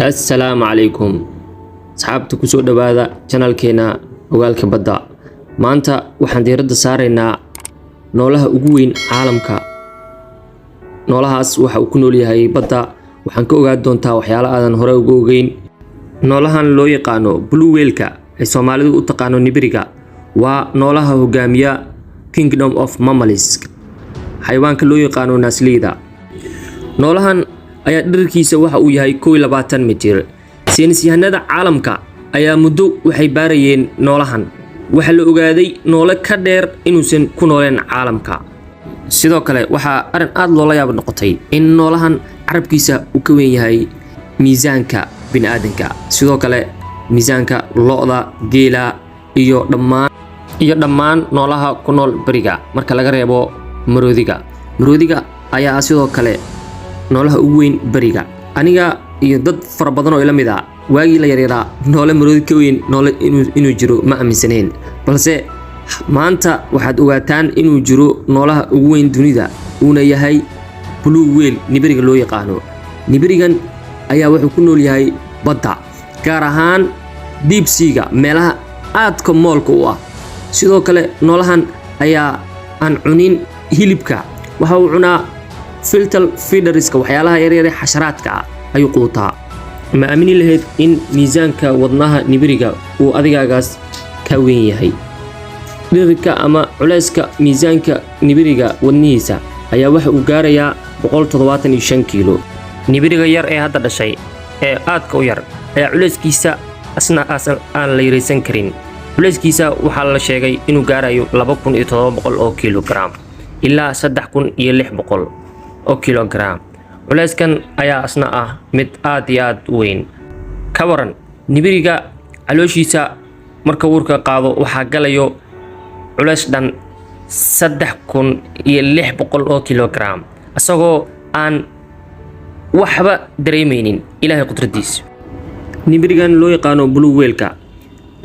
السلام عليكم asxaabta ku soo dhawaada channelkeena ogaalka badda maanta waxaan diiradda saareynaa noolaha ugu weyn caalamka noolahaas waxa uu ku nool yahay badda waxaan ka ogaan doontaa waxyaalo aadan hore uga ogeyn noolahan loo yaqaano blue whale-ka ee Soomaalidu u taqaano nibiriga waa noolaha hogaamiya Kingdom of Mammals xayawaanka loo yaqaano naasleyda noolahan ayaa dhererkiisa waxa uu yahay 21 mitir saynisyahanada caalamka ayaa muddo waxay baarayeen noolahan waxa la ogaaday noole ka dheer inuusan ku nooleen caalamka sidoo kale waxa arin aad loola yaab noqotay in noolahan carabkiisa uu ka weyn yahay miisaanka bini'aadanka sidoo kale miisaanka lo'da geela iyo dhammaan noolaha ku nool bariga marka laga reebo maroodiga ayaa sidoo kale noolaha ugu weyn bariga aniga iyo dad fara badan oo ila mid ah waagi la yareeraa noole maroodi ka weyn noole inuu jiro ma aaminsaneen balse maanta waxaad ogaataan inuu jiro noolaha ugu weyn dunida uuna yahay blue whale nibiriga loo yaqaano nibirigan ayaa wuxuu ku nool yahay badda gaar ahaan deep sea-ga meelaha aadka moolka u ah sidoo kale noolahan ayaa aan cunin hilibka waxa uu cunaa filter feederska waxyaalaha yaryar ee xasharaadka ayuu quutaa ma aamini lahayd in miisaanka wadnaha nibiriga uu adigaagaas ka weyn yahay dhererka ama culayska miisaanka nibiriga wadnihiisa ayaa waxa uu gaarayaa 175 kilo nibiriga yar ee hadda dhashay ee aadka u yar ayaa culayskiisa aan la yareysan karin culayskiisa waxaa la sheegay inuu gaarayo 2700 oo kilogram ilaa 3600 oo kilogram culayskan ayaa asna ah mid aad iyo aad u weyn ka waran nibiriga calooshiisa marka uurka qaado waxaa galayo culays dhan 3600 oo kilogram asagoo aan waxba dareemeynin ilaahay qudradiisa nibirigan loo yaqaano blue whale-ka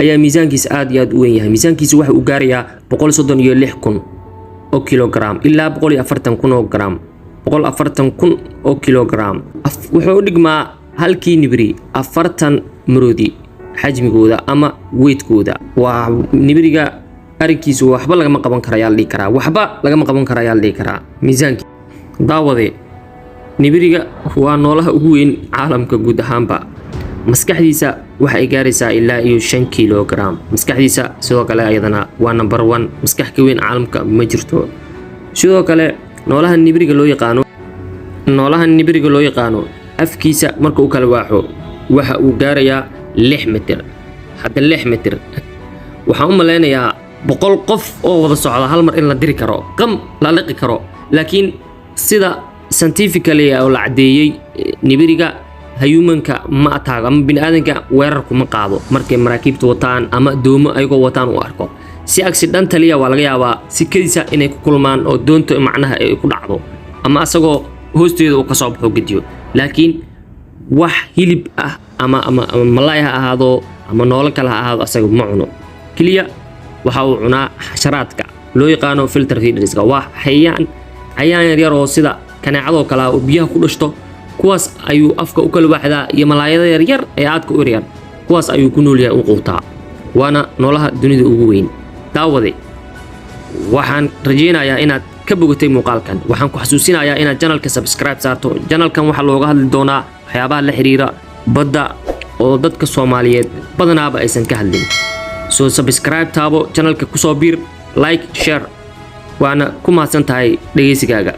ayaa miisaankiisa aad iyo aad u weyn yahay miisaankiisa waxa uu gaarayaa 136,000 oo kilogram ilaa 140,000 oo gram 140,000 oo kilogram wuxuu u dhigmaa halkii nibiri 40 maroodi xajmigooda ama weight-kooda waa nibiriga arinkiisu waxba lagama qaban karayaa la dhihi karaa miisaankiisa daawade nibiriga waa noolaha ugu weyn caalamka guud ahaanba maskaxdiisa waxa ay gaaraysaa ilaa iyo 5 kilogram maskaxdiisa sidoo kale ayadana waa number 1 maskax ka weyn caalamka ma jirto sidoo kale noolahan nibiriga loo yaqaano afkiisa marka uu kala waaxo waxa uu gaarayaa 6 mitir hadda 6 mitir waxaan u maleynayaa 100 qof oo wada socda hal mar in la diri karo la liqi karo laakiin sida scientifically oo la cadeeyay nibiriga humanka ma ataago ama bini'aadanka weerar kuma qaado markay maraakiibta wataan ama doomo ayagoo wataan u arko si accidentally waa laga yaabaa si kadiisa inay ku kulmaan oo doonto macnaha ay ku dhacdo ama asagoo hoosteeda uu ka soo baxo gadiyo laakiin wax hilib ah ama malaay ha ahaado ama noolo kale ha ahaado asaga ma cuno kaliya waxa uu cunaa xasharaadka loo yaqaano filter feederska waa xayawaan yar oo sida kaneecadoo kale oo biyaha ku dhashto kuwaas ayuu afka u kala waaxdaa iyo malaayada yar ee aadka u yar kuwaas ayuu ku nool yahay u quutaa waana noolaha dunida ugu weyn daawade waxaan rajeynayaa inaad ka bogatay muuqaalkan waxaan ku xasuusinayaa inaad channelka subscribe saarto channelkan waxa looga hadli doonaa waxyaabaha la xiriira badda oo dadka Soomaaliyeed badanaaba aysan ka hadlin soo subscribe taabo channelka ku soo biir like share waana ku mahadsantahay dhageysigaaga